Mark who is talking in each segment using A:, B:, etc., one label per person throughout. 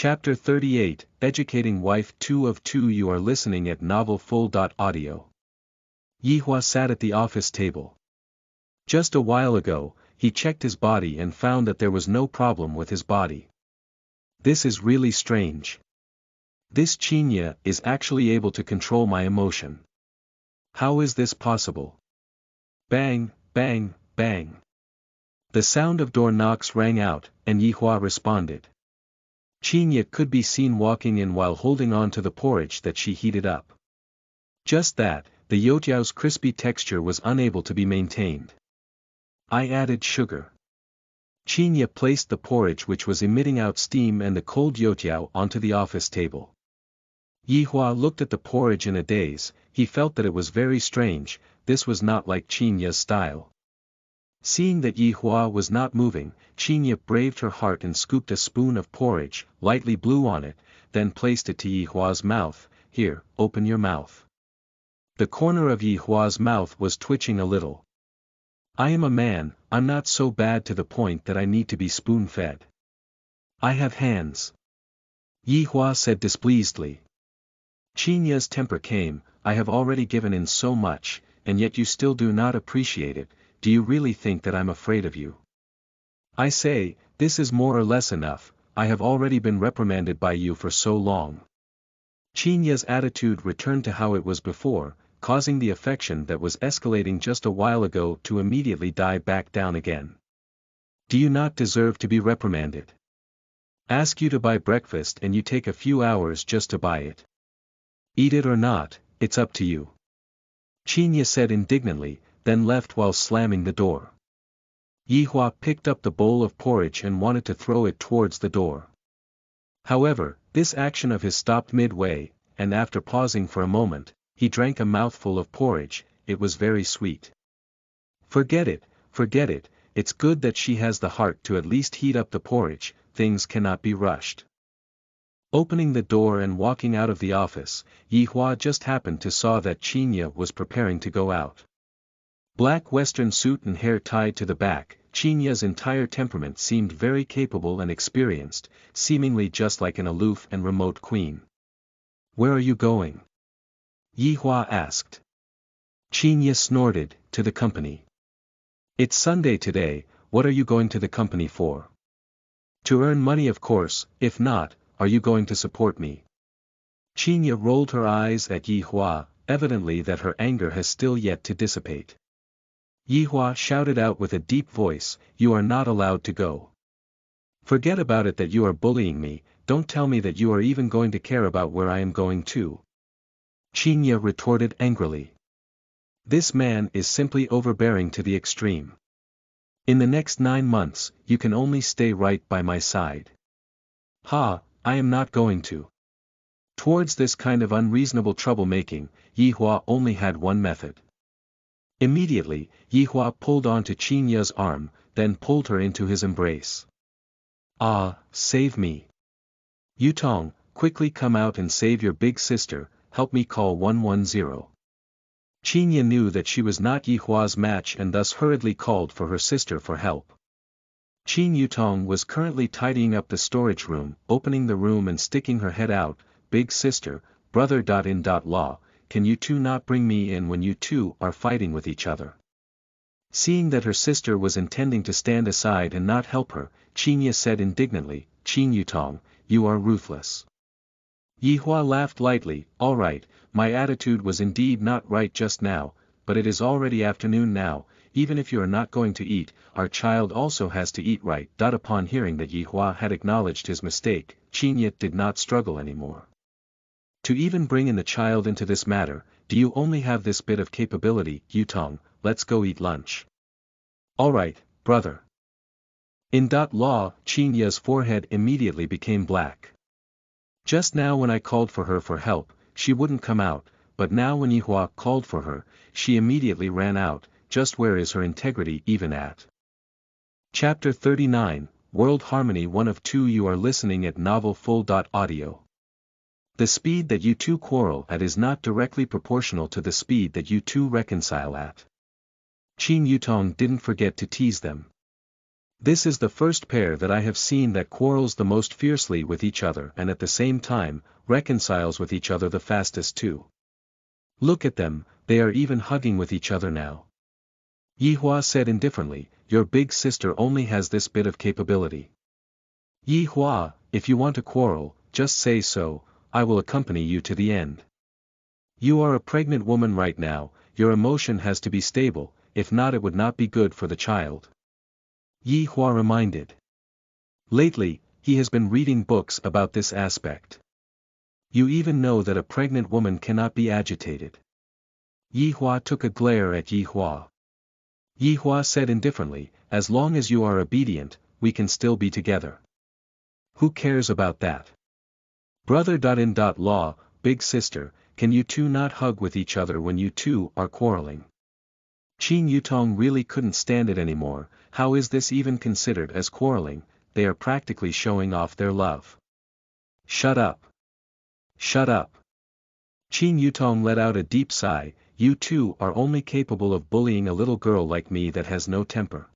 A: Chapter 38, Educating Wife 2 of 2. You are listening at Novel Full. Audio. Yihua sat at the office table. Just a while ago, he checked his body and found that there was no problem with his body. This is really strange. This Qinya is actually able to control my emotion. How is this possible? Bang, bang, bang. The sound of door knocks rang out, and Yihua responded. Qinya could be seen walking in while holding on to the porridge that she heated up. Just that, the youtiao's crispy texture was unable to be maintained. I added sugar. Qinya placed the porridge which was emitting out steam and the cold youtiao onto the office table. Yihua looked at the porridge in a daze. He felt that it was very strange. This was not like Qinya's style. Seeing that Yihua was not moving, Qinya braved her heart and scooped a spoon of porridge, lightly blew on it, then placed it to Yihua's mouth. Here, open your mouth. The corner of Yihua's mouth was twitching a little. I am a man, I'm not so bad to the point that I need to be spoon-fed. I have hands. Yihua said displeasedly. Qinya's temper came. I have already given in so much, and yet you still do not appreciate it. Do you really think that I'm afraid of you? I say, this is more or less enough. I have already been reprimanded by you for so long. Qinya's attitude returned to how it was before, causing the affection that was escalating just a while ago to immediately die back down again. Do you not deserve to be reprimanded? Ask you to buy breakfast and you take a few hours just to buy it. Eat it or not, it's up to you. Qinya said indignantly, then left while slamming the door. Yihua picked up the bowl of porridge and wanted to throw it towards the door. However, this action of his stopped midway, and after pausing for a moment, he drank a mouthful of porridge. It was very sweet. Forget it, it's good that she has the heart to at least heat up the porridge. Things cannot be rushed. Opening the door and walking out of the office, Yihua just happened to saw that Qinya was preparing to go out. Black western suit and hair tied to the back, Qinya's entire temperament seemed very capable and experienced, seemingly just like an aloof and remote queen. Where are you going? Yihua asked. Qinya snorted, to the company. It's Sunday today, what are you going to the company for? To earn money of course, if not, are you going to support me? Qinya rolled her eyes at Yihua, evidently that her anger has still yet to dissipate. Yihua shouted out with a deep voice, you are not allowed to go. Forget about it that you are bullying me, don't tell me that you are even going to care about where I am going to. Qinya retorted angrily. This man is simply overbearing to the extreme. In the next 9 months, you can only stay right by my side. Ha, I am not going to. Towards this kind of unreasonable troublemaking, Yihua only had one method. Immediately, Yihua pulled onto Qinya's arm, then pulled her into his embrace. Ah, save me. Yutong, quickly come out and save your big sister, help me call 110. Qinya knew that she was not Yihua's match and thus hurriedly called for her sister for help. Qin Yutong was currently tidying up the storage room, opening the room and sticking her head out. Big sister, brother.in.law, can you two not bring me in when you two are fighting with each other? Seeing that her sister was intending to stand aside and not help her, Qinya said indignantly, Qin Yutong, you are ruthless. Yihua laughed lightly, all right, my attitude was indeed not right just now, but it is already afternoon now, even if you are not going to eat, our child also has to eat right. Upon hearing that Yihua had acknowledged his mistake, Qinya did not struggle anymore. To even bring in the child into this matter, do you only have this bit of capability? Yutong, let's go eat lunch. All right, brother. In law, Qinya's forehead immediately became black. Just now when I called for her for help, she wouldn't come out, but now when Yihua called for her, she immediately ran out. Just where is her integrity even at? Chapter 39, World Harmony 1 of 2. You are listening at Novel Full. Audio. The speed that you two quarrel at is not directly proportional to the speed that you two reconcile at. Qin Yutong didn't forget to tease them. This is the first pair that I have seen that quarrels the most fiercely with each other and at the same time, reconciles with each other the fastest too. Look at them, they are even hugging with each other now. Yihua said indifferently, your big sister only has this bit of capability. Yihua, if you want to quarrel, just say so, I will accompany you to the end. You are a pregnant woman right now, your emotion has to be stable, if not it would not be good for the child. Yihua reminded. Lately, he has been reading books about this aspect. You even know that a pregnant woman cannot be agitated. Yihua took a glare at Yihua. Yihua said indifferently, as long as you are obedient, we can still be together. Who cares about that? Brother.in.law, big sister, can you two not hug with each other when you two are quarreling? Qin Yutong really couldn't stand it anymore, how is this even considered as quarreling, they are practically showing off their love. Shut up. Shut up. Qin Yutong let out a deep sigh, you two are only capable of bullying a little girl like me that has no temper.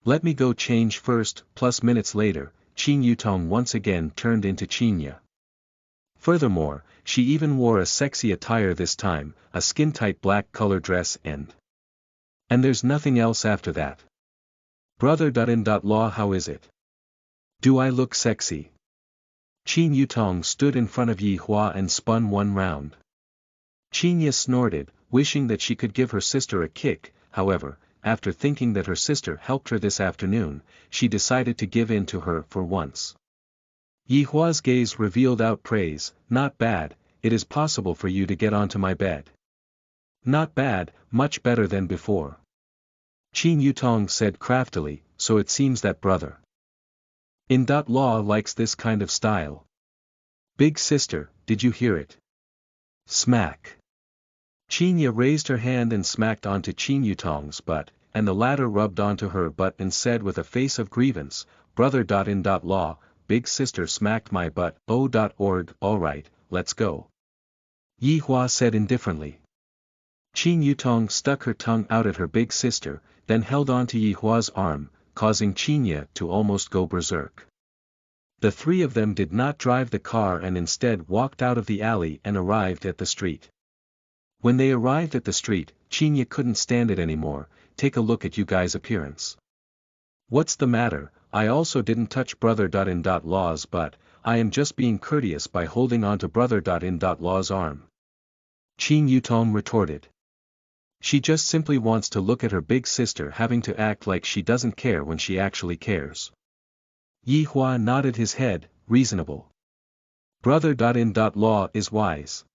A: Let me go change first, plus minutes later, Qin Yutong once again turned into Qinya. Furthermore, she even wore a sexy attire this time, a skin-tight black color dress and there's nothing else after that. Brother.in.law, how is it? Do I look sexy? Qin Yutong stood in front of Yihua and spun one round. Qinya snorted, wishing that she could give her sister a kick, however, after thinking that her sister helped her this afternoon, she decided to give in to her for once. Yihua's gaze revealed out praise, not bad, it is possible for you to get onto my bed. Not bad, much better than before. Qin Yutong said craftily, so it seems that brother in law likes this kind of style. Big sister, did you hear it? Smack. Qinya raised her hand and smacked onto Qin Yutong's butt, and the latter rubbed onto her butt and said with a face of grievance, brother.in.law, big sister smacked my butt, oh.org, alright, let's go. Yihua said indifferently. Qin Yutong stuck her tongue out at her big sister, then held onto Yihua's arm, causing Qinya to almost go berserk. The three of them did not drive the car and instead walked out of the alley and arrived at the street. When they arrived at the street, Qinya couldn't stand it anymore, take a look at you guys' appearance. What's the matter, I also didn't touch brother.in.law's butt, I am just being courteous by holding onto brother.in.law's arm. Qin Yutong retorted. She just simply wants to look at her big sister having to act like she doesn't care when she actually cares. Yihua nodded his head, reasonable. Brother.in.law is wise.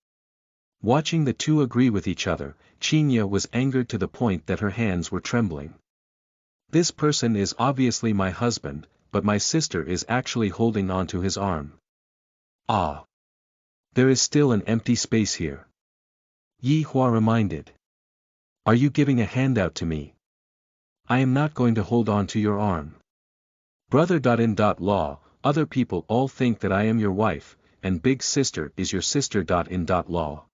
A: Watching the two agree with each other, Qinya was angered to the point that her hands were trembling. This person is obviously my husband, but my sister is actually holding onto his arm. Ah! There is still an empty space here. Yihua reminded. Are you giving a handout to me? I am not going to hold on to your arm. Brother.in.law, other people all think that I am your wife, and big sister is your sister.in.law.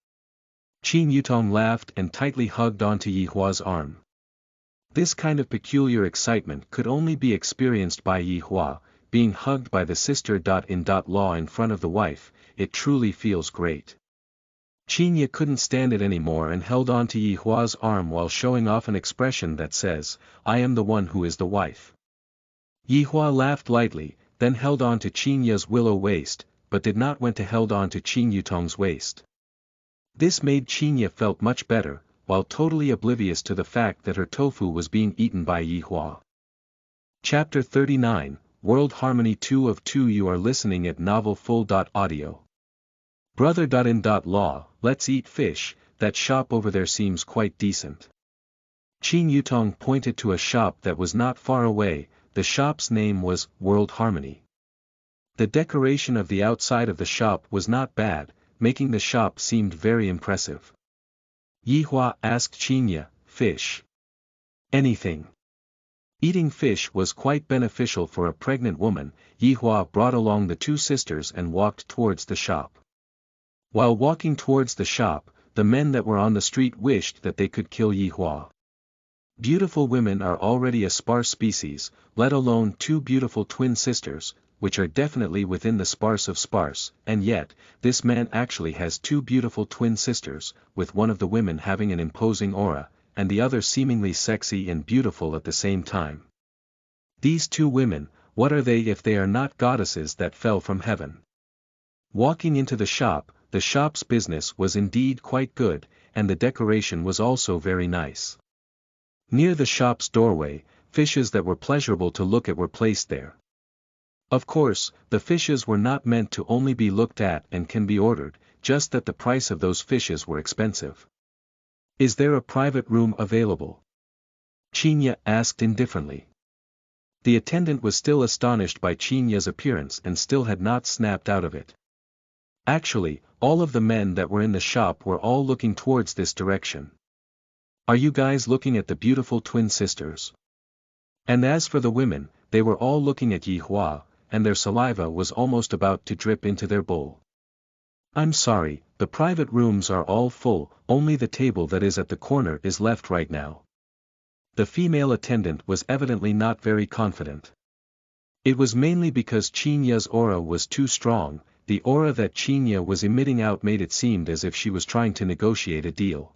A: Qin Yutong laughed and tightly hugged onto Yihua's arm. This kind of peculiar excitement could only be experienced by Yihua, being hugged by the sister.in.law in front of the wife, it truly feels great. Qinya couldn't stand it anymore and held on to Yihua's arm while showing off an expression that says, I am the one who is the wife. Yihua laughed lightly, then held on to Qinya's willow waist, but did not want to held on to Qin Yutong's waist. This made Qinya felt much better, while totally oblivious to the fact that her tofu was being eaten by Yihua. Chapter 39, World Harmony 2 of 2. You are listening at novelfull.audio. Brother.in.law, let's eat fish, that shop over there seems quite decent. Qin Yutong pointed to a shop that was not far away, the shop's name was World Harmony. The decoration of the outside of the shop was not bad, making the shop seem very impressive. Yihua asked Qinya, fish? Anything. Eating fish was quite beneficial for a pregnant woman. Yihua brought along the two sisters and walked towards the shop. While walking towards the shop, the men that were on the street wished that they could kill Yihua. Beautiful women are already a sparse species, let alone two beautiful twin sisters, which are definitely within the sparse of sparse, and yet, this man actually has two beautiful twin sisters, with one of the women having an imposing aura, and the other seemingly sexy and beautiful at the same time. These two women, what are they if they are not goddesses that fell from heaven? Walking into the shop's business was indeed quite good, and the decoration was also very nice. Near the shop's doorway, fishes that were pleasurable to look at were placed there. Of course, the fishes were not meant to only be looked at and can be ordered, just that the price of those fishes were expensive. Is there a private room available? Qinya asked indifferently. The attendant was still astonished by Qinya's appearance and still had not snapped out of it. Actually, all of the men that were in the shop were all looking towards this direction. Are you guys looking at the beautiful twin sisters? And as for the women, they were all looking at Yihua, and their saliva was almost about to drip into their bowl. I'm sorry, the private rooms are all full, only the table that is at the corner is left right now. The female attendant was evidently not very confident. It was mainly because Qinya's aura was too strong. The aura that Qinya was emitting out made it seem as if she was trying to negotiate a deal.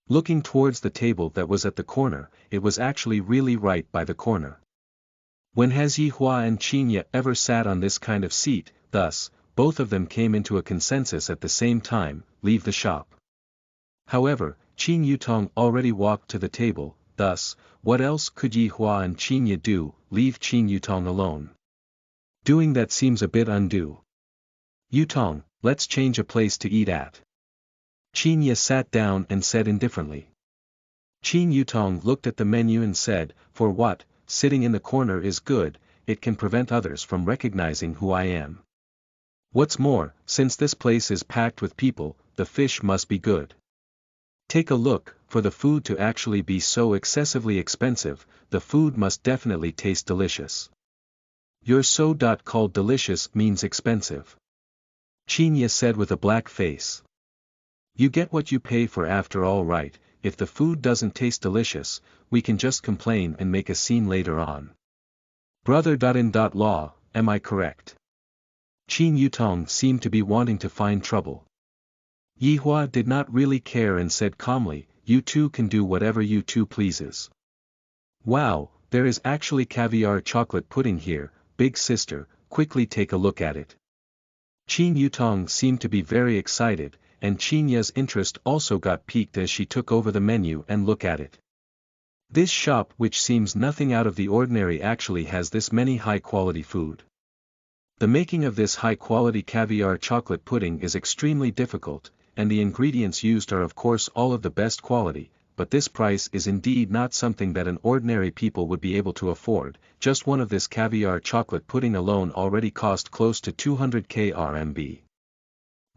A: Looking towards the table that was at the corner, it was actually really right by the corner. When has Yihua and Qinya ever sat on this kind of seat? Thus, both of them came into a consensus at the same time, leave the shop. However, Qin Yutong already walked to the table, thus, what else could Yihua and Qinya do? Leave Qin Yutong alone. Doing that seems a bit undue. Yutong, let's change a place to eat at. Qinya sat down and said indifferently. Qin Yutong looked at the menu and said, for what, sitting in the corner is good, it can prevent others from recognizing who I am. What's more, since this place is packed with people, the fish must be good. Take a look, for the food to actually be so excessively expensive, the food must definitely taste delicious. Your called delicious means expensive. Qinya said with a black face. You get what you pay for after all right, if the food doesn't taste delicious, we can just complain and make a scene later on. Brother.in.law, am I correct? Qin Yutong seemed to be wanting to find trouble. Yihua did not really care and said calmly, you two can do whatever you two pleases. Wow, there is actually caviar chocolate pudding here, big sister, quickly take a look at it. Qin Yutong seemed to be very excited, and Qinya's interest also got piqued as she took over the menu and looked at it. This shop which seems nothing out of the ordinary actually has this many high-quality food. The making of this high-quality caviar chocolate pudding is extremely difficult, and the ingredients used are of course all of the best quality, but this price is indeed not something that an ordinary people would be able to afford. Just one of this caviar chocolate pudding alone already cost close to 200k RMB.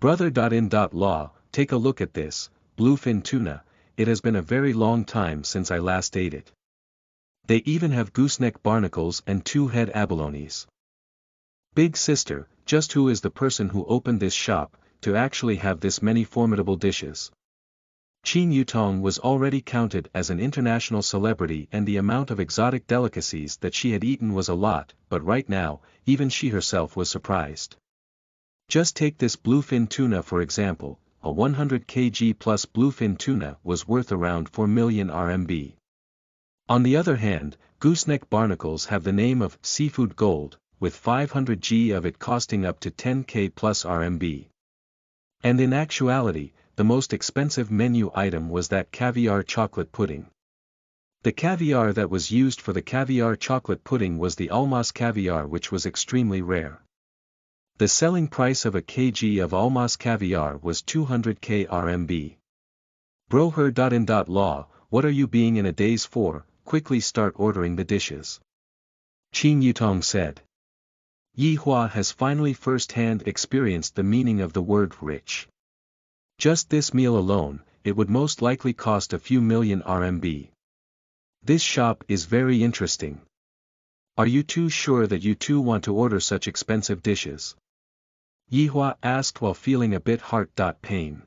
A: Brother.in.law, take a look at this, bluefin tuna, it has been a very long time since I last ate it. They even have gooseneck barnacles and two-head abalones. Big sister, just who is the person who opened this shop, to actually have this many formidable dishes? Qin Yutong was already counted as an international celebrity and the amount of exotic delicacies that she had eaten was a lot, but right now, even she herself was surprised. Just take this bluefin tuna for example, a 100 kg plus bluefin tuna was worth around 4 million RMB. On the other hand, gooseneck barnacles have the name of seafood gold, with 500 g of it costing up to 10k plus RMB. And in actuality, the most expensive menu item was that caviar chocolate pudding. The caviar that was used for the caviar chocolate pudding was the almas caviar, which was extremely rare. The selling price of a kg of almas caviar was 200k RMB. Broher.in.law, what are you being in a daze for? Quickly start ordering the dishes. Qin Yutong said. Yihua has finally first-hand experienced the meaning of the word rich. Just this meal alone, it would most likely cost a few million RMB. This shop is very interesting. Are you too sure that you two want to order such expensive dishes? Yihua asked while feeling a bit heart pain.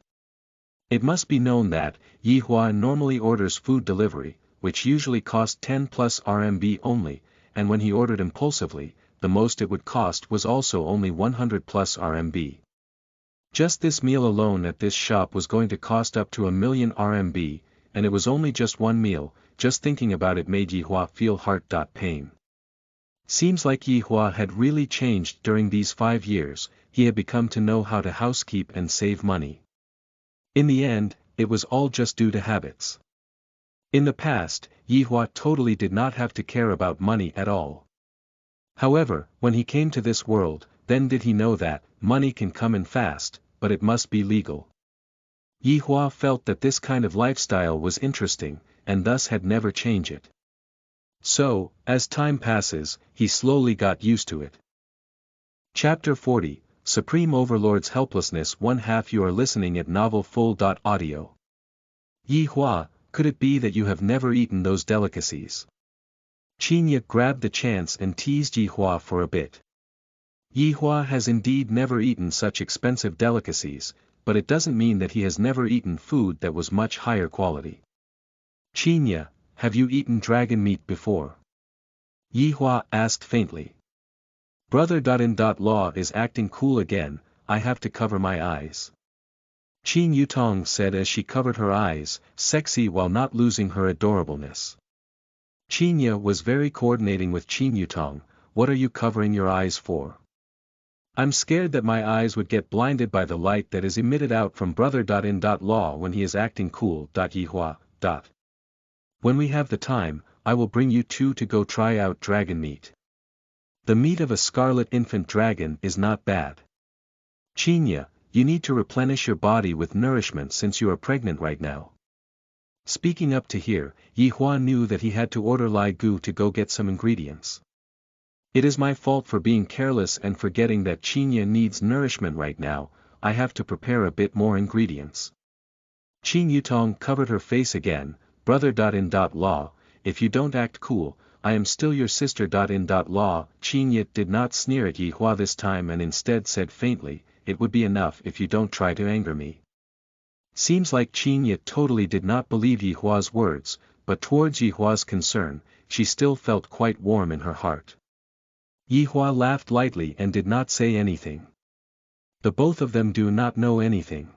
A: It must be known that, Yihua normally orders food delivery, which usually cost 10 plus RMB only, and when he ordered impulsively, the most it would cost was also only 100 plus RMB. Just this meal alone at this shop was going to cost up to 1,000,000 RMB, and it was only just one meal. Just thinking about it made Yihua feel heart-pain. Seems like Yihua had really changed during these 5 years. He had become to know how to housekeep and save money. In the end, it was all just due to habits. In the past, Yihua totally did not have to care about money at all. However, when he came to this world, then did he know that money can come in fast, but it must be legal. Yihua felt that this kind of lifestyle was interesting, and thus had never changed it. So, as time passes, he slowly got used to it. Chapter 40, Supreme Overlord's Helplessness. 1/2 You are listening at novelfull.audio. Yihua, could it be that you have never eaten those delicacies? Qinya grabbed the chance and teased Yihua for a bit. Yihua has indeed never eaten such expensive delicacies, but it doesn't mean that he has never eaten food that was much higher quality. Qinya, have you eaten dragon meat before? Yihua asked faintly. Brother.in.law is acting cool again, I have to cover my eyes. Qin Yutong said as she covered her eyes, sexy while not losing her adorableness. Qinya was very coordinating with Qin Yutong. What are you covering your eyes for? I'm scared that my eyes would get blinded by the light that is emitted out from Brother.in.law when he is acting cool. Yihua. When we have the time, I will bring you two to go try out dragon meat. The meat of a scarlet infant dragon is not bad. Qinya, you need to replenish your body with nourishment since you are pregnant right now. Speaking up to here, Yihua knew that he had to order Lai Gu to go get some ingredients. It is my fault for being careless and forgetting that Qinya needs nourishment right now. I have to prepare a bit more ingredients. Qin Yutong covered her face again. Brother.in.law, if you don't act cool, I am still your sister.in.law. Qinya did not sneer at Yihua this time and instead said faintly, it would be enough if you don't try to anger me. Seems like Qinya totally did not believe Yihua's words, but towards Yihua's concern, she still felt quite warm in her heart. Yihua laughed lightly and did not say anything. The both of them do not know anything.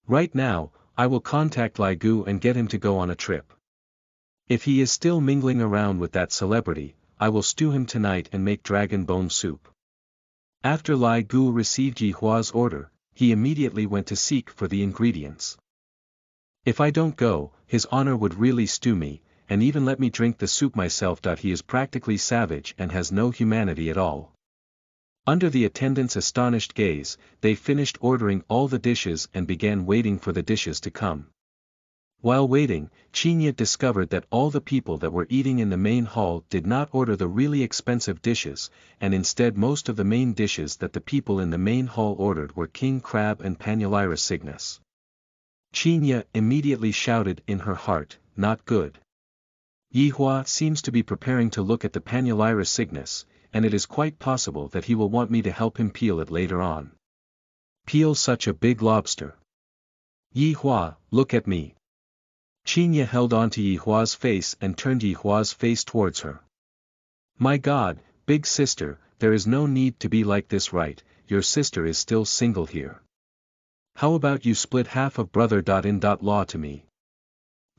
A: Right now, I will contact Lai Gu and get him to go on a trip. If he is still mingling around with that celebrity, I will stew him tonight and make dragon bone soup. After Lai Gu received Yihua's order, he immediately went to seek for the ingredients. If I don't go, his honor would really stew me, and even let me drink the soup myself. He is practically savage and has no humanity at all. Under the attendants' astonished gaze, they finished ordering all the dishes and began waiting for the dishes to come. While waiting, Qinya discovered that all the people that were eating in the main hall did not order the really expensive dishes, and instead most of the main dishes that the people in the main hall ordered were king crab and panulira cygnus. Qinya immediately shouted in her heart, not good. Yihua seems to be preparing to look at the panulira cygnus, and it is quite possible that he will want me to help him peel it later on. Peel such a big lobster. Yihua, look at me. Qinya held on to Yihua's face and turned Yihua's face towards her. My God, big sister, there is no need to be like this, right? Your sister is still single here. How about you split half of Brother.in.law to me?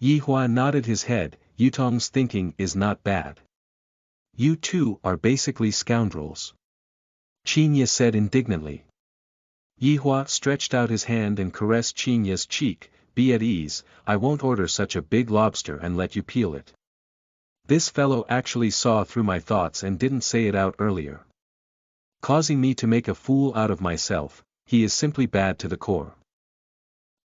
A: Yihua nodded his head. Yutong's thinking is not bad. You two are basically scoundrels. Qinya said indignantly. Yihua stretched out his hand and caressed Qinya's cheek. Be at ease, I won't order such a big lobster and let you peel it. This fellow actually saw through my thoughts and didn't say it out earlier. Causing me to make a fool out of myself, he is simply bad to the core.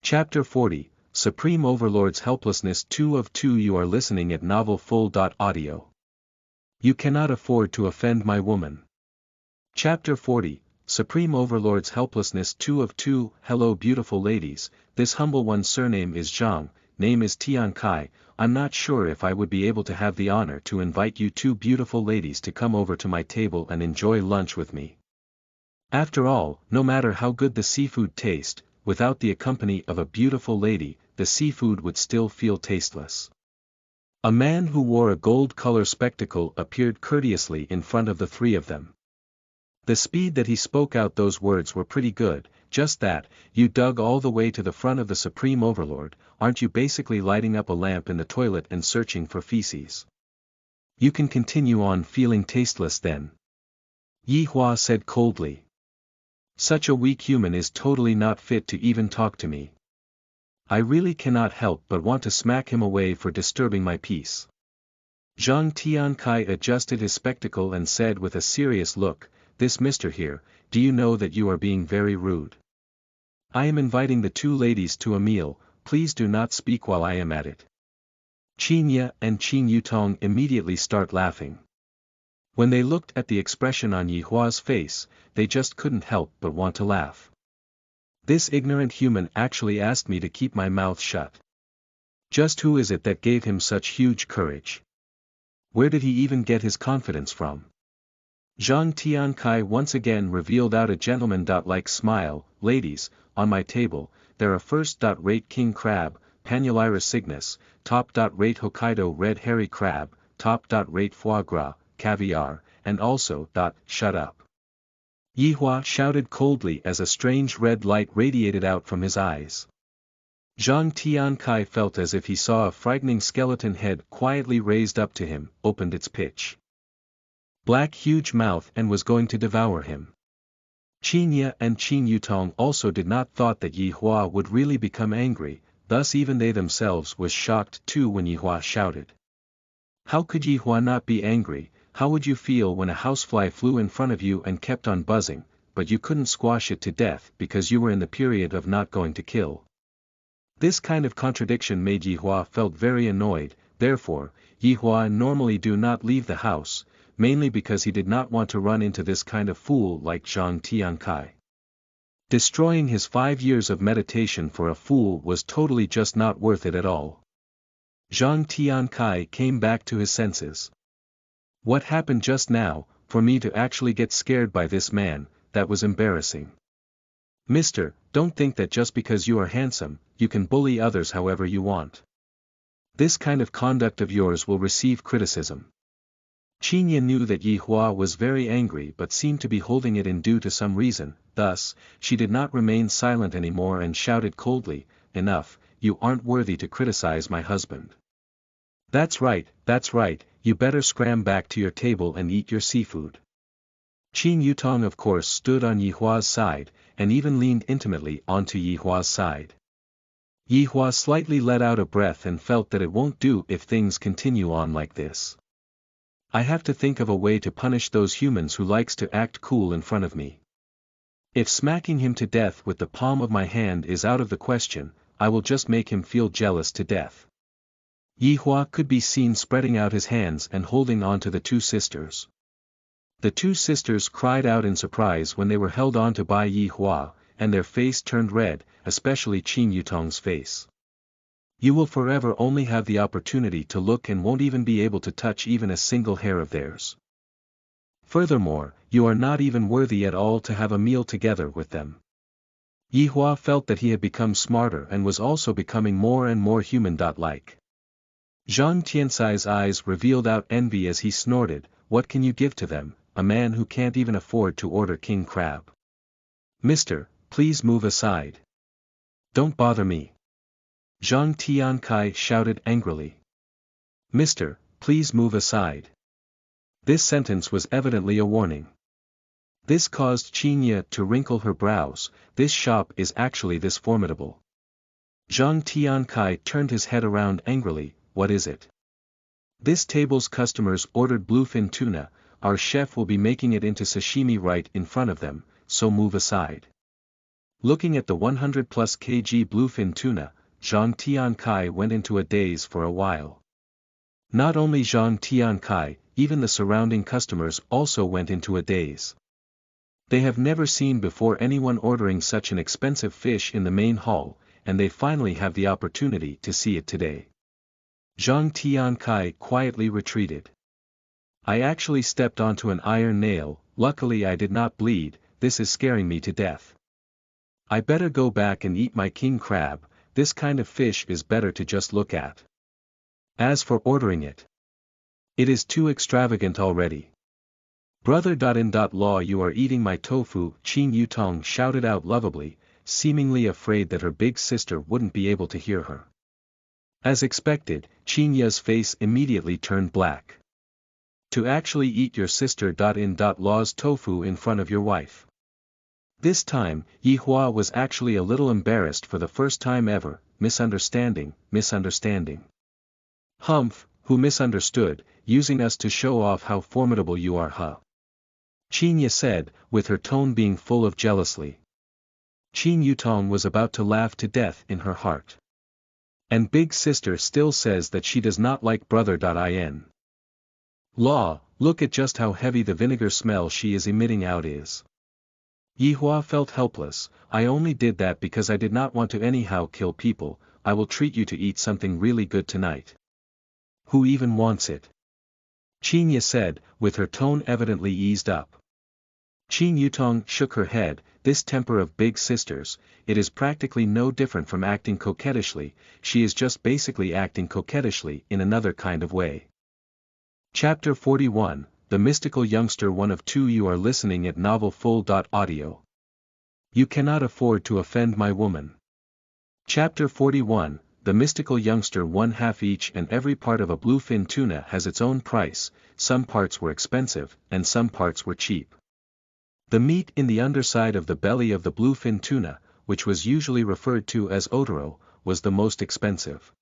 A: Chapter 40, Supreme Overlord's Helplessness. 2 of 2 You are listening at novelfull.audio. You cannot afford to offend my woman. Chapter 40, Supreme Overlord's Helplessness. 2 of 2 Hello beautiful ladies, this humble one's surname is Zhang, name is Tian Kai. I'm not sure if I would be able to have the honor to invite you two beautiful ladies to come over to my table and enjoy lunch with me. After all, no matter how good the seafood tastes, without the company of a beautiful lady, the seafood would still feel tasteless. A man who wore a gold-color spectacle appeared courteously in front of the three of them. The speed that he spoke out those words were pretty good, just that, you dug all the way to the front of the Supreme Overlord, aren't you basically lighting up a lamp in the toilet and searching for feces? You can continue on feeling tasteless then. Yi Hua said coldly. Such a weak human is totally not fit to even talk to me. I really cannot help but want to smack him away for disturbing my peace. Zhang Tiankai adjusted his spectacle and said with a serious look, this mister here, do you know that you are being very rude? I am inviting the two ladies to a meal, please do not speak while I am at it. Qin Ye and Qin Yutong immediately start laughing. When they looked at the expression on Yi Hua's face, they just couldn't help but want to laugh. This ignorant human actually asked me to keep my mouth shut. Just who is it that gave him such huge courage? Where did he even get his confidence from? Zhang Tiankai once again revealed out a gentleman-like smile, ladies, on my table, there are first-rate king crab, Panulira cygnus, top-rate Hokkaido red hairy crab, top-rate foie gras, caviar, and also, shut up. Yi Hua shouted coldly as a strange red light radiated out from his eyes. Zhang Tiankai felt as if he saw a frightening skeleton head quietly raised up to him, opened its pitch black huge mouth and was going to devour him. Qin Ye and Qin Yutong also did not thought that Yi Hua would really become angry, thus even they themselves was shocked too when Yi Hua shouted. How could Yi Hua not be angry? How would you feel when a housefly flew in front of you and kept on buzzing, but you couldn't squash it to death because you were in the period of not going to kill? This kind of contradiction made Yi Hua felt very annoyed, therefore, Yi Hua normally do not leave the house, mainly because he did not want to run into this kind of fool like Zhang Tiankai. Destroying his 5 years of meditation for a fool was totally just not worth it at all. Zhang Tiankai came back to his senses. What happened just now, for me to actually get scared by this man, that was embarrassing. Mister, don't think that just because you are handsome, you can bully others however you want. This kind of conduct of yours will receive criticism. Qin Ye knew that Yi Hua was very angry but seemed to be holding it in due to some reason, thus, she did not remain silent anymore and shouted coldly, enough, you aren't worthy to criticize my husband. That's right, you better scram back to your table and eat your seafood. Qin Yutong of course stood on Yi Hua's side, and even leaned intimately onto Yi Hua's side. Yi Hua slightly let out a breath and felt that it won't do if things continue on like this. I have to think of a way to punish those humans who likes to act cool in front of me. If smacking him to death with the palm of my hand is out of the question, I will just make him feel jealous to death. Yi Hua could be seen spreading out his hands and holding on to the two sisters. The two sisters cried out in surprise when they were held on to by Yi Hua, and their face turned red, especially Qin Yutong's face. You will forever only have the opportunity to look and won't even be able to touch even a single hair of theirs. Furthermore, you are not even worthy at all to have a meal together with them. Yi Hua felt that he had become smarter and was also becoming more and more human-like. Zhang Tiansai's eyes revealed out envy as he snorted, what can you give to them, a man who can't even afford to order king crab? Mister, please move aside. Don't bother me. Zhang Tiankai shouted angrily. Mister, please move aside. This sentence was evidently a warning. This caused Qin Ye to wrinkle her brows, this shop is actually this formidable. Zhang Tiankai turned his head around angrily, what is it? This table's customers ordered bluefin tuna, our chef will be making it into sashimi right in front of them, so move aside. Looking at the 100+ kg bluefin tuna, Zhang Tiankai went into a daze for a while. Not only Zhang Tiankai, even the surrounding customers also went into a daze. They have never seen before anyone ordering such an expensive fish in the main hall, and they finally have the opportunity to see it today. Zhang Tiankai quietly retreated. I actually stepped onto an iron nail, luckily I did not bleed, this is scaring me to death. I better go back and eat my king crab, this kind of fish is better to just look at. As for ordering it, it is too extravagant already. Brother.in.law, you are eating my tofu, Qin Yutong shouted out lovably, seemingly afraid that her big sister wouldn't be able to hear her. As expected, Qin Ya's face immediately turned black. To actually eat your sister.in.law's tofu in front of your wife. This time, Yihua was actually a little embarrassed for the first time ever. Misunderstanding. Humph, who misunderstood, using us to show off how formidable you are, huh? Qin Ya said, with her tone being full of jealousy. Qin Yutong was about to laugh to death in her heart. And big sister still says that she does not like brother.in. Law, look at just how heavy the vinegar smell she is emitting out is. Yihua felt helpless. I only did that because I did not want to anyhow kill people. I will treat you to eat something really good tonight. Who even wants it? Qin Ya said, with her tone evidently eased up. Qin Yutong shook her head. This temper of big sisters, it is practically no different from acting coquettishly, she is just basically acting coquettishly in another kind of way. Chapter 41, The Mystical Youngster. One of two. You are listening at novelfull.audio. You cannot afford to offend my woman. Chapter 41, The Mystical Youngster. One half each and every part of a bluefin tuna has its own price, some parts were expensive, and some parts were cheap. The meat in the underside of the belly of the bluefin tuna, which was usually referred to as otoro, was the most expensive.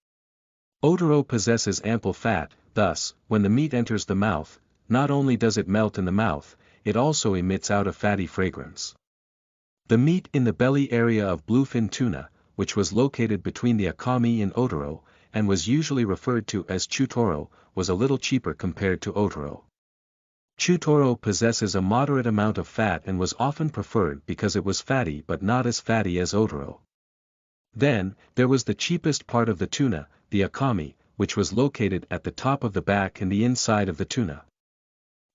A: Otoro possesses ample fat, thus, when the meat enters the mouth, not only does it melt in the mouth, it also emits out a fatty fragrance. The meat in the belly area of bluefin tuna, which was located between the akami and otoro, and was usually referred to as chutoro, was a little cheaper compared to otoro. Chutoro possesses a moderate amount of fat and was often preferred because it was fatty but not as fatty as otoro. Then, there was the cheapest part of the tuna, the akami, which was located at the top of the back and the inside of the tuna.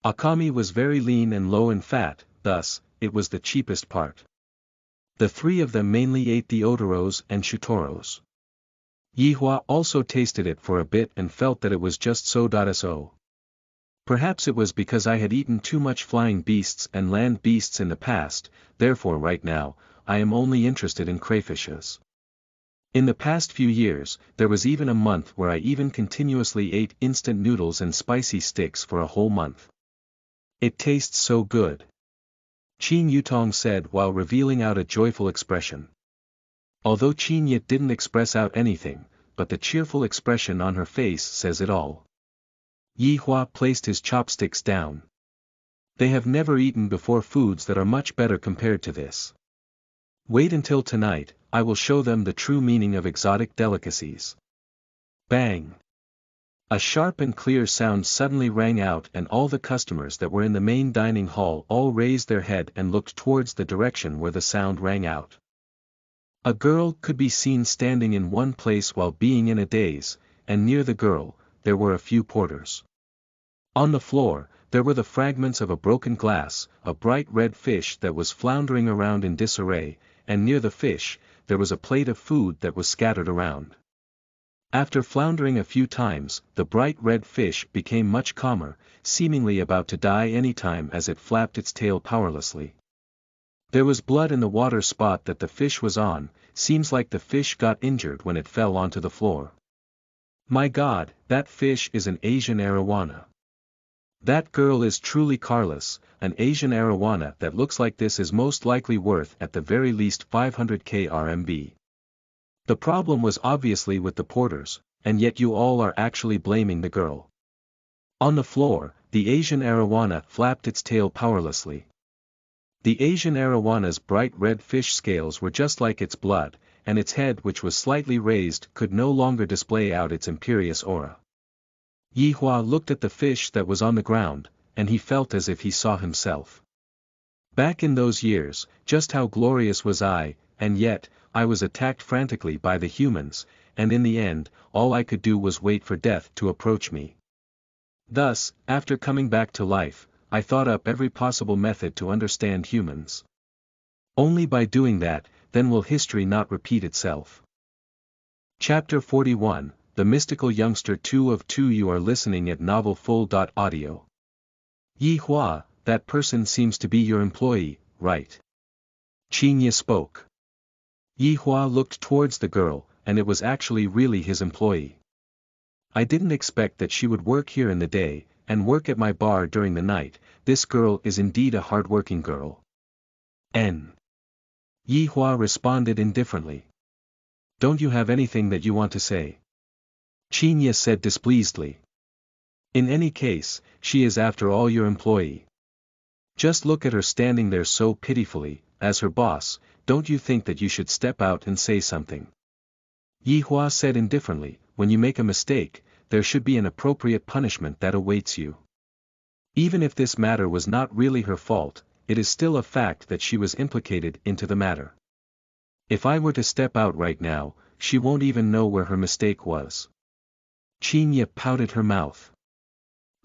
A: Akami was very lean and low in fat, thus, it was the cheapest part. The three of them mainly ate the otoros and chutoros. Yihua also tasted it for a bit and felt that it was just so. Perhaps it was because I had eaten too much flying beasts and land beasts in the past, therefore right now, I am only interested in crayfishes. In the past few years, there was even a month where I even continuously ate instant noodles and spicy sticks for a whole month. It tastes so good. Qin Yutong said while revealing out a joyful expression. Although Qin Yit didn't express out anything, but the cheerful expression on her face says it all. Yihua placed his chopsticks down. They have never eaten before foods that are much better compared to this. Wait until tonight, I will show them the true meaning of exotic delicacies. Bang! A sharp and clear sound suddenly rang out and all the customers that were in the main dining hall all raised their head and looked towards the direction where the sound rang out. A girl could be seen standing in one place while being in a daze, and near the girl, there were a few porters. On the floor, there were the fragments of a broken glass, a bright red fish that was floundering around in disarray, and near the fish, there was a plate of food that was scattered around. After floundering a few times, the bright red fish became much calmer, seemingly about to die any time as it flapped its tail powerlessly. There was blood in the water spot that the fish was on, seems like the fish got injured when it fell onto the floor. My God, that fish is an Asian arowana. That girl is truly carless. An Asian arowana that looks like this is most likely worth at the very least 500k RMB. The problem was obviously with the porters, and yet you all are actually blaming the girl. On the floor, the Asian arowana flapped its tail powerlessly. The Asian arawana's bright red fish scales were just like its blood, and its head which was slightly raised could no longer display out its imperious aura. Yihua looked at the fish that was on the ground, and he felt as if he saw himself. Back in those years, just how glorious was I, and yet, I was attacked frantically by the humans, and in the end, all I could do was wait for death to approach me. Thus, after coming back to life, I thought up every possible method to understand humans. Only by doing that, then will history not repeat itself. Chapter 41, the mystical youngster 2 of 2. You are listening at novelfull.audio. Yihua, that person seems to be your employee, right? Qinya spoke. Yihua looked towards the girl, and it was actually really his employee. I didn't expect that she would work here in the day, and work at my bar during the night. This girl is indeed a hard-working girl. Yihua responded indifferently. Don't you have anything that you want to say? Qinya said displeasedly. In any case, she is after all your employee. Just look at her standing there so pitifully. As her boss, don't you think that you should step out and say something? Yihua said indifferently, when you make a mistake, there should be an appropriate punishment that awaits you. Even if this matter was not really her fault, it is still a fact that she was implicated into the matter. If I were to step out right now, she won't even know where her mistake was. Qinya pouted her mouth.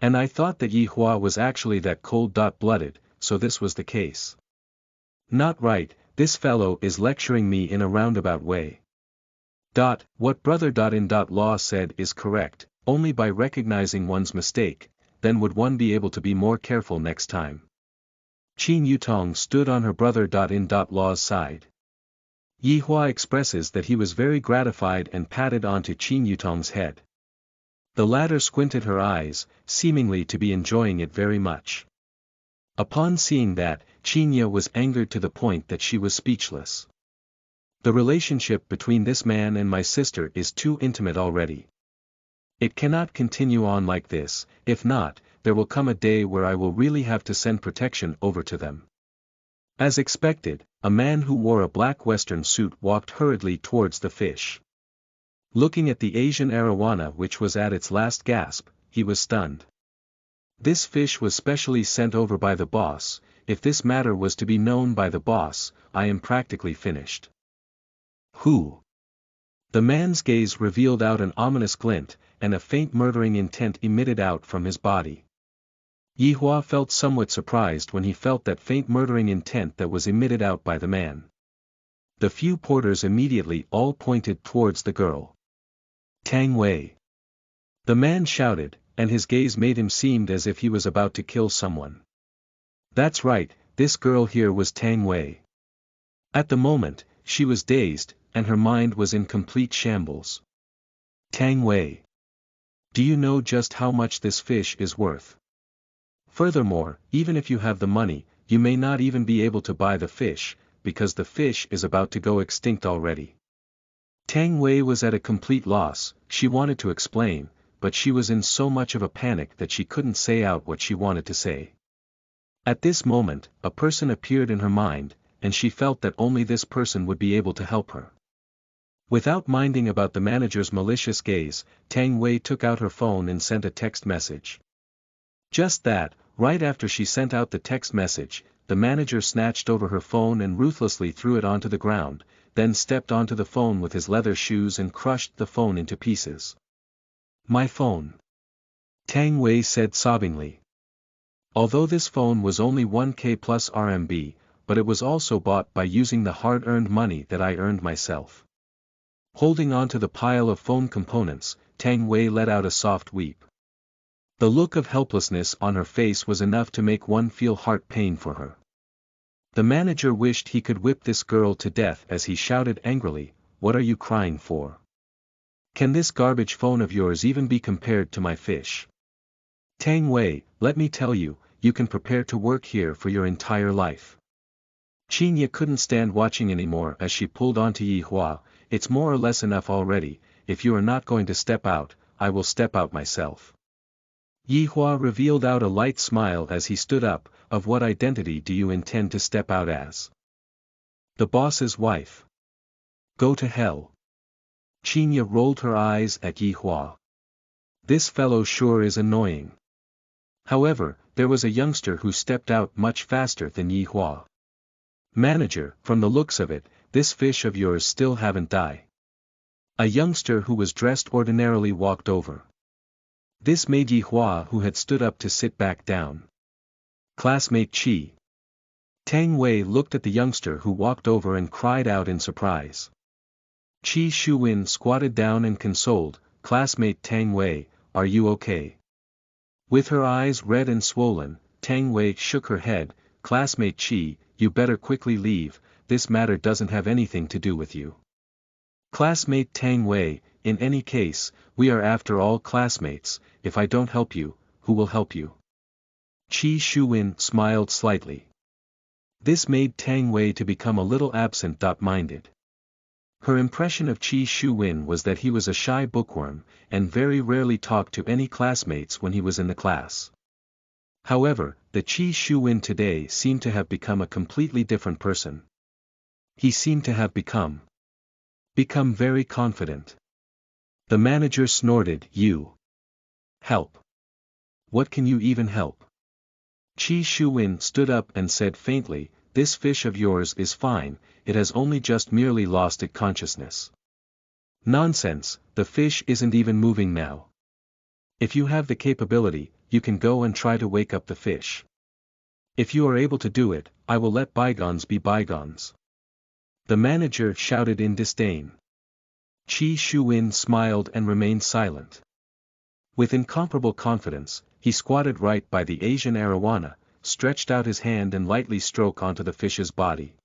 A: And I thought that Yihua was actually that cold-blooded, so this was the case. Not right, this fellow is lecturing me in a roundabout way. What brother.in.law said is correct, only by recognizing one's mistake, then would one be able to be more careful next time. Qin Yutong stood on her brother.in.law's side. Yihua expresses that he was very gratified and patted onto Qin Yutong's head. The latter squinted her eyes, seemingly to be enjoying it very much. Upon seeing that, Qinya was angered to the point that she was speechless. The relationship between this man and my sister is too intimate already. It cannot continue on like this, if not, there will come a day where I will really have to send protection over to them. As expected, a man who wore a black western suit walked hurriedly towards the fish. Looking at the Asian arowana which was at its last gasp, he was stunned. This fish was specially sent over by the boss. If this matter was to be known by the boss, I am practically finished. Who? The man's gaze revealed out an ominous glint, and a faint murdering intent emitted out from his body. Yihua felt somewhat surprised when he felt that faint murdering intent that was emitted out by the man. The few porters immediately all pointed towards the girl. Tang Wei. The man shouted, and his gaze made him seem as if he was about to kill someone. That's right, this girl here was Tang Wei. At the moment, she was dazed, and her mind was in complete shambles. Tang Wei. Do you know just how much this fish is worth? Furthermore, even if you have the money, you may not even be able to buy the fish, because the fish is about to go extinct already. Tang Wei was at a complete loss. She wanted to explain, but she was in so much of a panic that she couldn't say out what she wanted to say. At this moment, a person appeared in her mind, and she felt that only this person would be able to help her. Without minding about the manager's malicious gaze, Tang Wei took out her phone and sent a text message. Just that, right after she sent out the text message, the manager snatched over her phone and ruthlessly threw it onto the ground, then stepped onto the phone with his leather shoes and crushed the phone into pieces. My phone. Tang Wei said sobbingly. Although this phone was only 1K plus RMB, but it was also bought by using the hard-earned money that I earned myself. Holding onto the pile of phone components, Tang Wei let out a soft weep. The look of helplessness on her face was enough to make one feel heart pain for her. The manager wished he could whip this girl to death as he shouted angrily, "What are you crying for? Can this garbage phone of yours even be compared to my fish? Tang Wei, let me tell you, you can prepare to work here for your entire life." Qinya couldn't stand watching anymore as she pulled onto Yihua. It's more or less enough already. If you are not going to step out, I will step out myself. Yihua revealed out a light smile as he stood up. Of what identity do you intend to step out as? The boss's wife. Go to hell. Qinya rolled her eyes at Yihua. This fellow sure is annoying. However, there was a youngster who stepped out much faster than Yihua. Manager, from the looks of it, this fish of yours still haven't died. A youngster who was dressed ordinarily walked over. This made Yihua, who had stood up, to sit back down. Classmate Qi. Tang Wei looked at the youngster who walked over and cried out in surprise. Qi Shuwen squatted down and consoled, classmate Tang Wei, are you okay? With her eyes red and swollen, Tang Wei shook her head, classmate Qi, you better quickly leave, this matter doesn't have anything to do with you. Classmate Tang Wei, in any case, we are after all classmates, if I don't help you, who will help you? Qi Shuwen smiled slightly. This made Tang Wei to become a little absent-minded. Her impression of Qi Shuwen was that he was a shy bookworm, and very rarely talked to any classmates when he was in the class. However, the Qi Shuwen today seemed to have become a completely different person. He seemed to have become very confident. The manager snorted, you help. What can you even help? Qi Shuwen stood up and said faintly, this fish of yours is fine, it has only just merely lost its consciousness. Nonsense, the fish isn't even moving now. If you have the capability, you can go and try to wake up the fish. If you are able to do it, I will let bygones be bygones. The manager shouted in disdain. Qi Shuwen smiled and remained silent. With incomparable confidence, he squatted right by the Asian arowana, stretched out his hand and lightly stroked onto the fish's body.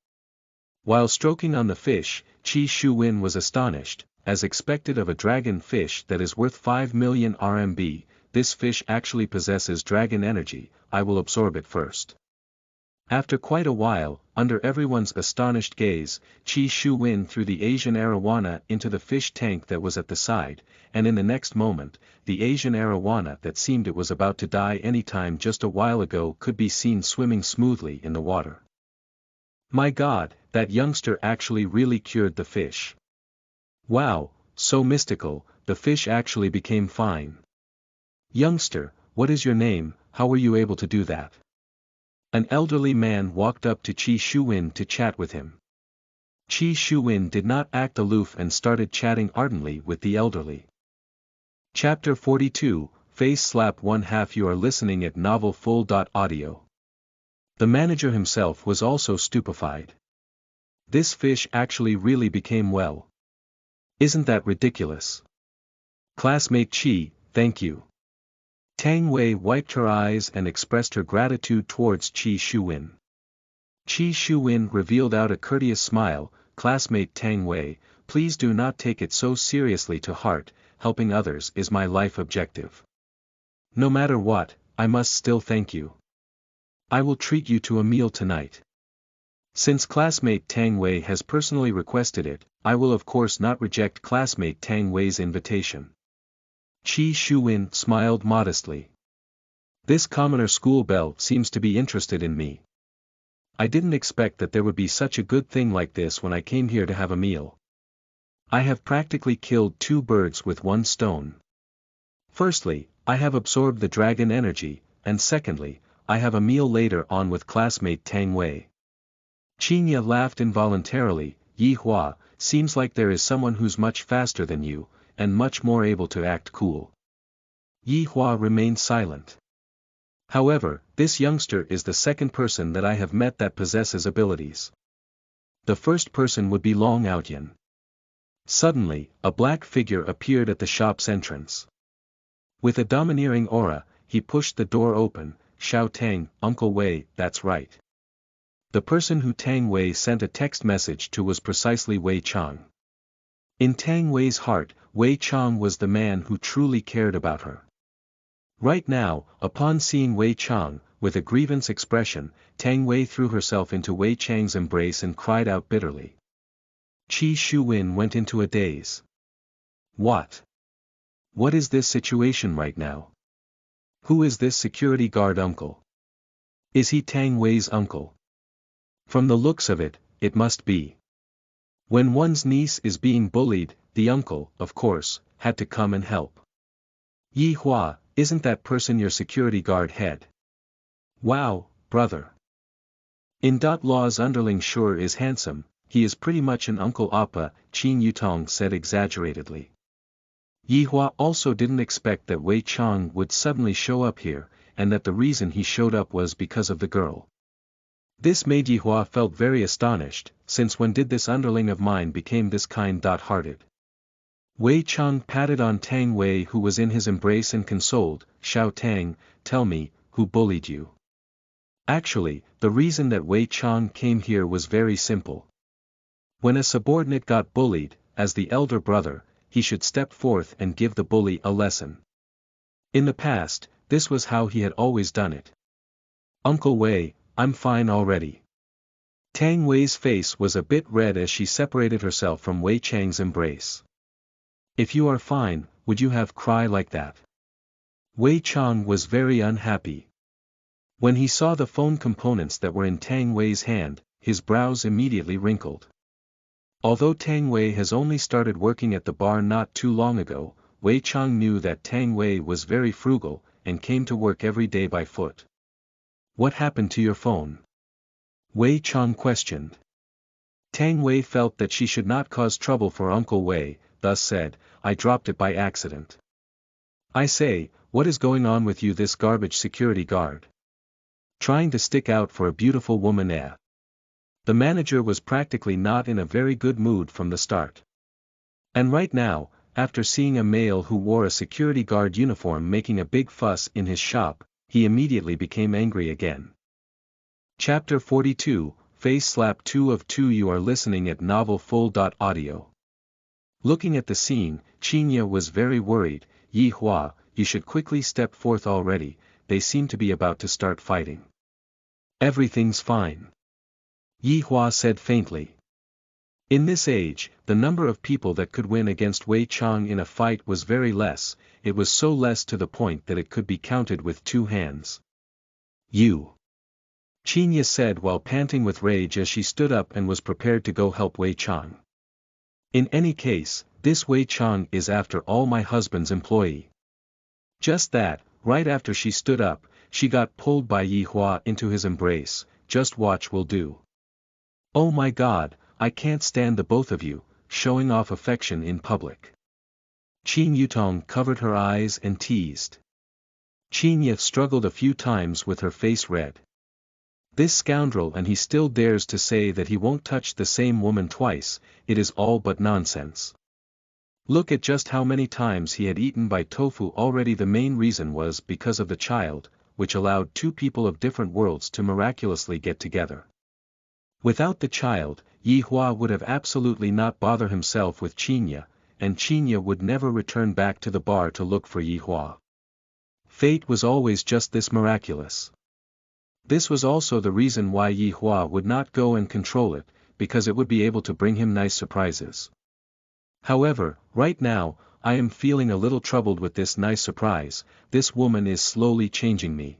A: While stroking on the fish, Qi Shuwen was astonished, as expected of a dragon fish that is worth 5 million RMB, this fish actually possesses dragon energy, I will absorb it first. After quite a while, under everyone's astonished gaze, Qi Shuwen threw the Asian arowana into the fish tank that was at the side, and in the next moment, the Asian arowana that seemed it was about to die any time just a while ago could be seen swimming smoothly in the water. My God, that youngster actually really cured the fish. Wow, so mystical, the fish actually became fine. Youngster, what is your name, how were you able to do that? An elderly man walked up to Qi Shuwen to chat with him. Qi Shuwen did not act aloof and started chatting ardently with the elderly. Chapter 42, Face Slap 1/2. You are listening at novelfull.audio. The manager himself was also stupefied. This fish actually really became well. Isn't that ridiculous? Classmate Qi, thank you. Tang Wei wiped her eyes and expressed her gratitude towards Qi Shuwen. Qi Shuwen revealed out a courteous smile, classmate Tang Wei, please do not take it so seriously to heart, helping others is my life objective. No matter what, I must still thank you. I will treat you to a meal tonight. Since classmate Tang Wei has personally requested it, I will of course not reject classmate Tang Wei's invitation. Qi Shuwen smiled modestly. This commoner school belle seems to be interested in me. I didn't expect that there would be such a good thing like this when I came here to have a meal. I have practically killed 2 birds with 1 stone. Firstly, I have absorbed the dragon energy, and secondly, I have a meal later on with classmate Tang Wei. Qinya laughed involuntarily, Yi Hua, seems like there is someone who's much faster than you, and much more able to act cool. Yi Hua remained silent. However, this youngster is the second person that I have met that possesses abilities. The first person would be Long Outyan. Suddenly, a black figure appeared at the shop's entrance. With a domineering aura, he pushed the door open, Xiao Tang, Uncle Wei, that's right. The person who Tang Wei sent a text message to was precisely Wei Chang. In Tang Wei's heart, Wei Chang was the man who truly cared about her. Right now, upon seeing Wei Chang, with a grievance expression, Tang Wei threw herself into Wei Chang's embrace and cried out bitterly. Qi Shuwen went into a daze. What? What is this situation right now? Who is this security guard uncle? Is he Tang Wei's uncle? From the looks of it, it must be. When one's niece is being bullied, the uncle, of course, had to come and help. Yi Hua, isn't that person your security guard head? Wow, brother. In Law's underling sure is handsome, he is pretty much an Uncle Appa, Qin Yutong said exaggeratedly. Yi Hua also didn't expect that Wei Chang would suddenly show up here, and that the reason he showed up was because of the girl. This made Yi Hua felt very astonished, since when did this underling of mine became this kind-hearted? Wei Chang patted on Tang Wei, who was in his embrace, and consoled, "Xiao Tang, tell me, who bullied you?" Actually, the reason that Wei Chang came here was very simple. When a subordinate got bullied, as the elder brother, he should step forth and give the bully a lesson. In the past, this was how he had always done it. "Uncle Wei, I'm fine already." Tang Wei's face was a bit red as she separated herself from Wei Chang's embrace. "If you are fine, would you have cry like that?" Wei Chang was very unhappy. When he saw the phone components that were in Tang Wei's hand, his brows immediately wrinkled. Although Tang Wei has only started working at the bar not too long ago, Wei Chang knew that Tang Wei was very frugal, and came to work every day by foot. "What happened to your phone?" Wei Chang questioned. Tang Wei felt that she should not cause trouble for Uncle Wei, thus said, "I dropped it by accident." "I say, what is going on with you, this garbage security guard? Trying to stick out for a beautiful woman, eh?" The manager was practically not in a very good mood from the start. And right now, after seeing a male who wore a security guard uniform making a big fuss in his shop, he immediately became angry again. Chapter 42, Face Slap 2 of 2. You are listening at novelfull.audio. Looking at the scene, Qinya was very worried. "Yi Hua, you should quickly step forth already, they seem to be about to start fighting." "Everything's fine," Yi Hua said faintly. In this age, the number of people that could win against Wei Chang in a fight was very less, it was so less to the point that it could be counted with two hands. "You," Qinya said while panting with rage as she stood up and was prepared to go help Wei Chang. "In any case, this Wei Chang is after all my husband's employee." Just that, right after she stood up, she got pulled by Yi Hua into his embrace. "Just watch will do." "Oh my God, I can't stand the both of you, showing off affection in public." Qin Yutong covered her eyes and teased. Qinya struggled a few times with her face red. This scoundrel, and he still dares to say that he won't touch the same woman twice, it is all but nonsense. Look at just how many times he had eaten by tofu already. The main reason was because of the child, which allowed two people of different worlds to miraculously get together. Without the child, Yi Hua would have absolutely not bothered himself with Qinya, and Qinya would never return back to the bar to look for Yi Hua. Fate was always just this miraculous. This was also the reason why Yi Hua would not go and control it, because it would be able to bring him nice surprises. However, right now, I am feeling a little troubled with this nice surprise. This woman is slowly changing me.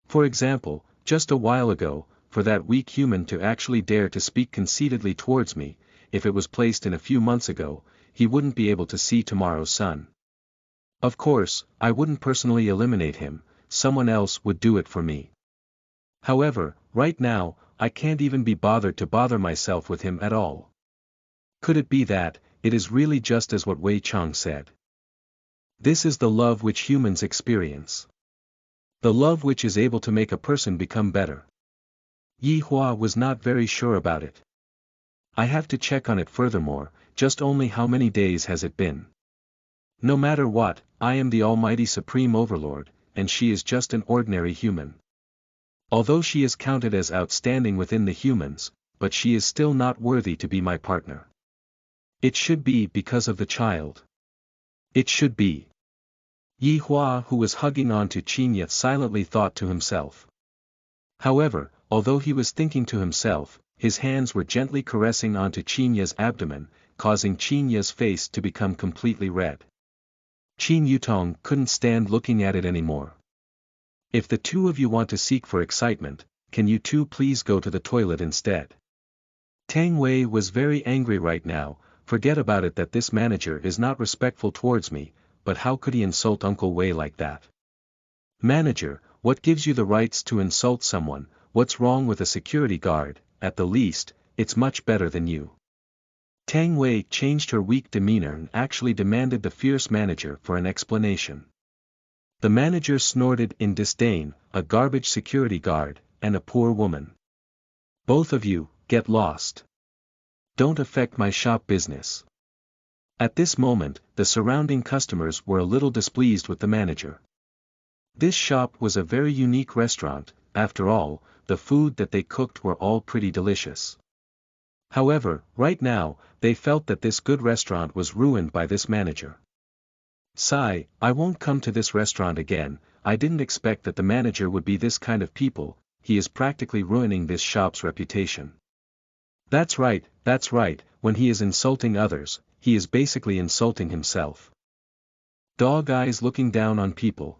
A: For example, just a while ago, for that weak human to actually dare to speak conceitedly towards me, if it was placed in a few months ago, he wouldn't be able to see tomorrow's sun. Of course, I wouldn't personally eliminate him, someone else would do it for me. However, right now, I can't even be bothered to bother myself with him at all. Could it be that, it is really just as what Wei Chang said? This is the love which humans experience. The love which is able to make a person become better. Yi Hua was not very sure about it. "I have to check on it furthermore, just only how many days has it been? No matter what, I am the almighty supreme overlord, and she is just an ordinary human. Although she is counted as outstanding within the humans, but she is still not worthy to be my partner. It should be because of the child. It should be." Yi Hua, who was hugging on to Qinya, silently thought to himself. However, although he was thinking to himself, his hands were gently caressing onto Qinya's abdomen, causing Qinya's face to become completely red. Qin Yutong couldn't stand looking at it anymore. "If the two of you want to seek for excitement, can you two please go to the toilet instead?" Tang Wei was very angry right now. Forget about it that this manager is not respectful towards me, but how could he insult Uncle Wei like that? "Manager, what gives you the rights to insult someone? What's wrong with a security guard? At the least, it's much better than you." Tang Wei changed her weak demeanor and actually demanded the fierce manager for an explanation. The manager snorted in disdain, "A garbage security guard, and a poor woman. Both of you, get lost. Don't affect my shop business." At this moment, the surrounding customers were a little displeased with the manager. This shop was a very unique restaurant, after all, the food that they cooked were all pretty delicious. However, right now, they felt that this good restaurant was ruined by this manager. Sigh, I won't come to this restaurant again. I didn't expect that the manager would be this kind of people. He is practically ruining this shop's reputation. That's right, when he is insulting others, he is basically insulting himself. Dog eyes looking down on people.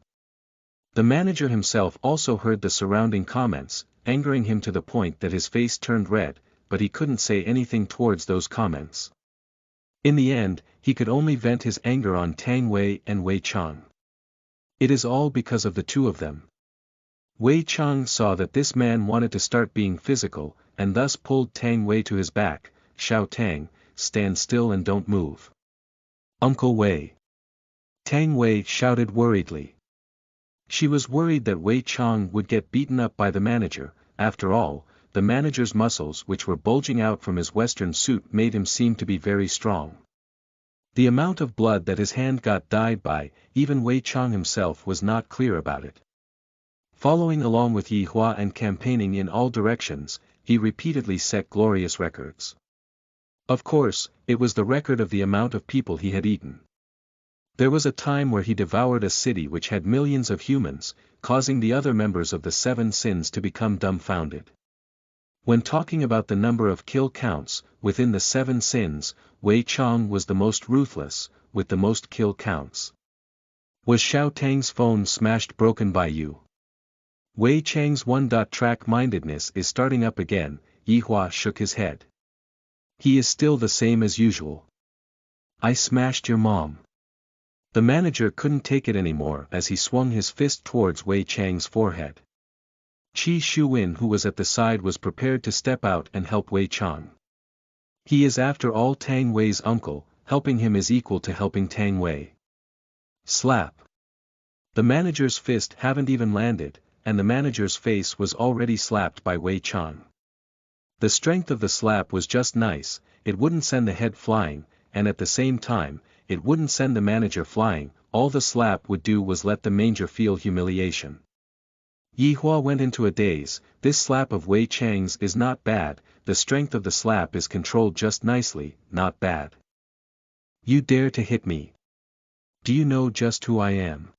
A: The manager himself also heard the surrounding comments, angering him to the point that his face turned red, but he couldn't say anything towards those comments. In the end, he could only vent his anger on Tang Wei and Wei Chang. It is all because of the two of them. Wei Chang saw that this man wanted to start being physical, and thus pulled Tang Wei to his back. Xiao Tang, stand still and don't move. Uncle Wei. Tang Wei shouted worriedly. She was worried that Wei Chang would get beaten up by the manager. After all, the manager's muscles which were bulging out from his western suit made him seem to be very strong. The amount of blood that his hand got dyed by, even Wei Chang himself was not clear about it. Following along with Yi Hua and campaigning in all directions, he repeatedly set glorious records. Of course, it was the record of the amount of people he had eaten. There was a time where he devoured a city which had millions of humans, causing the other members of the 7 sins to become dumbfounded. When talking about the number of kill counts, within the 7 sins, Wei Chang was the most ruthless, with the most kill counts. Was Xiao Tang's phone smashed broken by you? Wei Chang's one-track-mindedness is starting up again. Yi Hua shook his head. He is still the same as usual. I smashed your mom. The manager couldn't take it anymore as he swung his fist towards Wei Chang's forehead. Qi Shuwen, who was at the side, was prepared to step out and help Wei Chang. He is after all Tang Wei's uncle, helping him is equal to helping Tang Wei. Slap. The manager's fist haven't even landed, and the manager's face was already slapped by Wei Chang. The strength of the slap was just nice, it wouldn't send the head flying, and at the same time, it wouldn't send the manager flying. All the slap would do was let the manager feel humiliation. Yi Hua went into a daze. This slap of Wei Chang's is not bad, the strength of the slap is controlled just nicely, not bad. You dare to hit me? Do you know just who I am?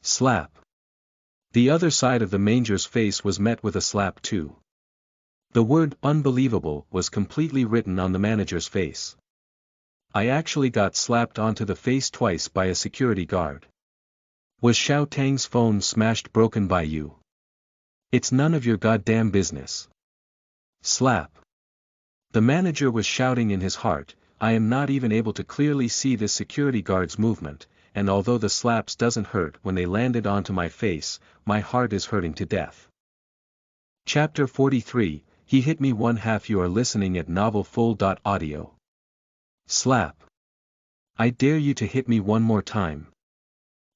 A: Slap. The other side of the manager's face was met with a slap too. The word unbelievable was completely written on the manager's face. I actually got slapped onto the face twice by a security guard. Was Xiao Tang's phone smashed broken by you? It's none of your goddamn business. Slap. The manager was shouting in his heart, I am not even able to clearly see this security guard's movement, and although the slaps doesn't hurt when they landed onto my face, my heart is hurting to death. Chapter 43, He hit me 1/2. You are listening at novelfull.audio. Slap. I dare you to hit me one more time.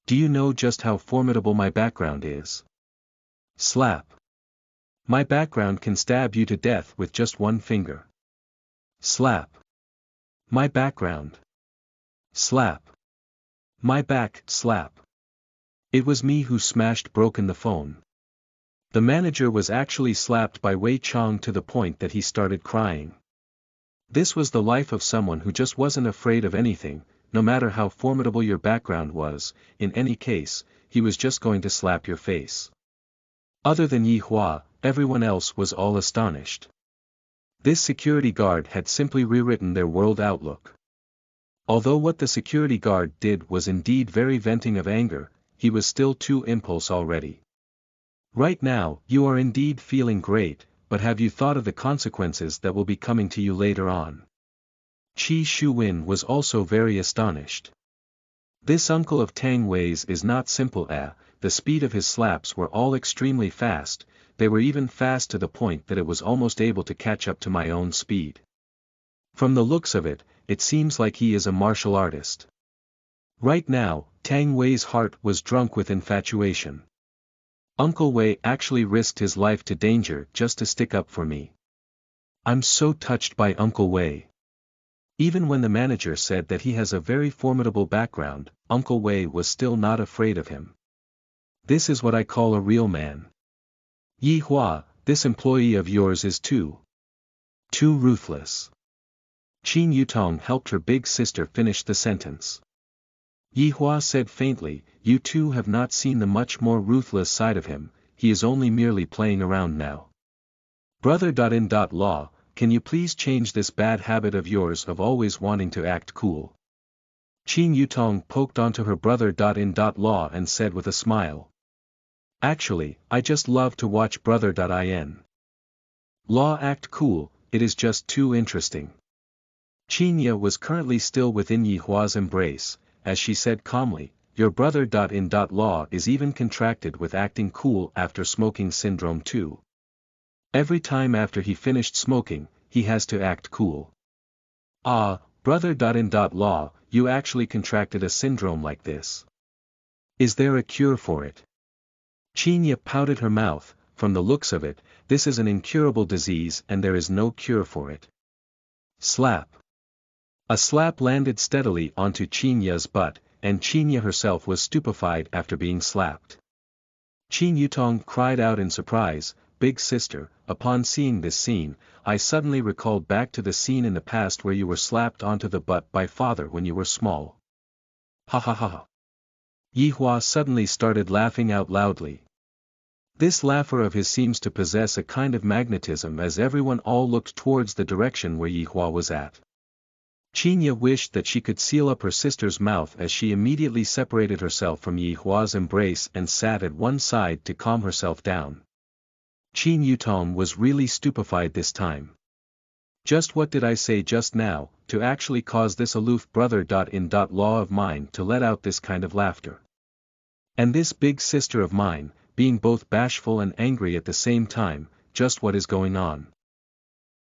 A: Do you know just how formidable my background is? Slap. My background can stab you to death with just one finger. Slap. My background. Slap. My back, slap. It was me who smashed broken the phone. The manager was actually slapped by Wei Chang to the point that he started crying. This was the life of someone who just wasn't afraid of anything, no matter how formidable your background was. In any case, he was just going to slap your face. Other than Yi Hua, everyone else was all astonished. This security guard had simply rewritten their world outlook. Although what the security guard did was indeed very venting of anger, he was still too impulse already. Right now, you are indeed feeling great, but have you thought of the consequences that will be coming to you later on? Qi Shuwen was also very astonished. This uncle of Tang Wei's is not simple. The speed of his slaps were all extremely fast, they were even fast to the point that it was almost able to catch up to my own speed. From the looks of it, it seems like he is a martial artist. Right now, Tang Wei's heart was drunk with infatuation. Uncle Wei actually risked his life to danger just to stick up for me. I'm so touched by Uncle Wei. Even when the manager said that he has a very formidable background, Uncle Wei was still not afraid of him. This is what I call a real man. Yi Hua, this employee of yours is too ruthless. Qin Yutong helped her big sister finish the sentence. Yi Hua said faintly, you two have not seen the much more ruthless side of him, he is only merely playing around now. Brother.in.law, can you please change this bad habit of yours of always wanting to act cool? Qin Yutong poked onto her brother.in.law and said with a smile. Actually, I just love to watch brother.in. Law act cool, it is just too interesting. Qinya was currently still within Yi Hua's embrace, as she said calmly, your brother.in.law is even contracted with acting cool after smoking syndrome too. Every time after he finished smoking, he has to act cool. Ah, brother.in.law, you actually contracted a syndrome like this. Is there a cure for it? Qinya pouted her mouth, from the looks of it, this is an incurable disease and there is no cure for it. Slap. A slap landed steadily onto Qinya's butt, and Qinya herself was stupefied after being slapped. Qin Yutong cried out in surprise, big sister, upon seeing this scene, I suddenly recalled back to the scene in the past where you were slapped onto the butt by father when you were small. Ha ha ha ha. Yi Hua suddenly started laughing out loudly. This laugher of his seems to possess a kind of magnetism as everyone all looked towards the direction where Yi Hua was at. Qinya wished that she could seal up her sister's mouth as she immediately separated herself from Yi Hua's embrace and sat at one side to calm herself down. Qin Yutong was really stupefied this time. Just what did I say just now, to actually cause this aloof brother.in.law of mine to let out this kind of laughter? And this big sister of mine, being both bashful and angry at the same time, just what is going on?